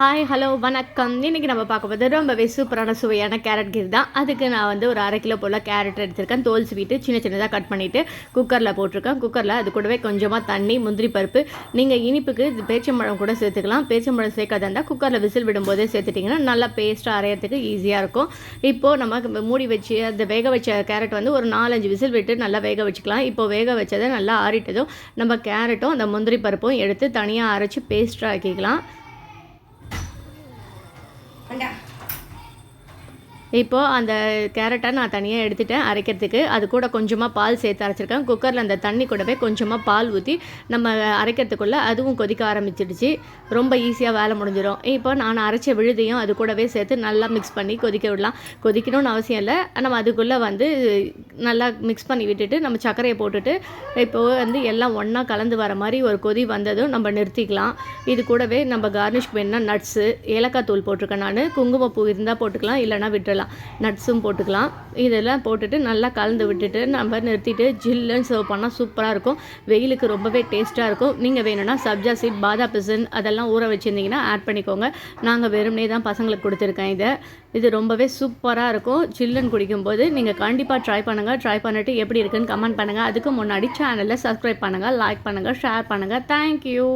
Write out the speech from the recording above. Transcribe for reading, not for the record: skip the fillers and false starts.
Hi hello வணக்கம். இன்றைக்கி நம்ம பார்க்க போது ரொம்பவே சூப்பரான சுவையான கேரட் கீர் தான். அதுக்கு நான் வந்து ஒரு 1/2 கிலோ போல் கேரட் எடுத்திருக்கேன். தோல் சீவிட்டு சின்ன சின்னதாக கட் பண்ணிவிட்டு குக்கரில் போட்டிருக்கேன். குக்கரில் அது கூடவே கொஞ்சமாக தண்ணி, முந்திரி பருப்பு, நீங்கள் இனிப்புக்கு பேரிச்சம்பழம் கூட சேர்த்துக்கலாம். பேரிச்சம்பழம் சேர்க்காத இருந்தால் குக்கரில் விசில் விடும்போதே சேர்த்துட்டிங்கன்னா நல்லா பேஸ்ட்டாக அரையிறதுக்கு ஈஸியாக இருக்கும். இப்போது நம்ம மூடி வச்சு அந்த வேக வச்ச கேரட் வந்து ஒரு 4-5 விசில் விட்டு நல்லா வேக வச்சுக்கலாம். இப்போது வேக வச்சதை நல்லா ஆறிட்டதும் நம்ம கேரட்டும் அந்த முந்திரி பருப்பும் எடுத்து தனியாக அரைச்சி பேஸ்ட்டாக ஆக்கிக்கலாம். இப்போது அந்த கேரட்டை நான் தனியாக எடுத்துகிட்டேன் அரைக்கிறதுக்கு. அது கூட கொஞ்சமாக பால் சேர்த்து அரைச்சிருக்கேன். குக்கரில் அந்த தண்ணி கூடவே கொஞ்சமாக பால் ஊற்றி நம்ம அரைக்கிறதுக்குள்ளே அதுவும் கொதிக்க ஆரம்பிச்சிடுச்சு. ரொம்ப ஈஸியாக வேலை முடிஞ்சிடும். இப்போ நான் அரைச்ச விழுதையும் அது கூடவே சேர்த்து நல்லா மிக்ஸ் பண்ணி கொதிக்க விடலாம். கொதிக்கணும்னு அவசியம் இல்லை. நம்ம அதுக்குள்ளே வந்து நல்லா மிக்ஸ் பண்ணி விட்டுட்டு நம்ம சர்க்கரையை போட்டுட்டு இப்போது வந்து எல்லாம் ஒன்றா கலந்து வர மாதிரி ஒரு கொதி வந்ததும் நம்ம நிறுத்திக்கலாம். இது கூடவே நம்ம கார்னிஷ்க்கு வேணுன்னா நட்ஸு, ஏலக்காய் தூள் போட்டிருக்கேன் நான். குங்குமப்பூ இருந்தால் போட்டுக்கலாம், இல்லைனா விட்டுடலாம். நட்ஸும் போட்டுக்கலாம். இதெல்லாம் போட்டுட்டு நல்லா கலந்து விட்டுட்டு நம்ம நிறுத்திட்டு ஜில்லுன்னு சர்வ் பண்ணால் சூப்பராக இருக்கும். வெயிலுக்கு ரொம்பவே டேஸ்ட்டாக இருக்கும். நீங்கள் வேணும்னா சப்ஜா சீட், பாதாம் பிசின் அதெல்லாம் ஊற வச்சுருந்தீங்கன்னா ஆட் பண்ணிக்கோங்க. நாங்கள் வெறுமனே தான் பசங்களுக்கு கொடுத்துருக்கேன். இது ரொம்பவே சூப்பராக இருக்கும். ஜில்லுன்னு குடிக்கும்போது நீங்கள் கண்டிப்பாக ட்ரை பண்ணுங்கள். ட்ரை பண்ணிவிட்டு எப்படி இருக்குன்னு கமெண்ட் பண்ணுங்கள். அதுக்கு முன்னாடி சேனலை சப்ஸ்கிரைப் பண்ணுங்கள், லைக் பண்ணுங்கள், ஷேர் பண்ணுங்கள். தேங்க்யூ.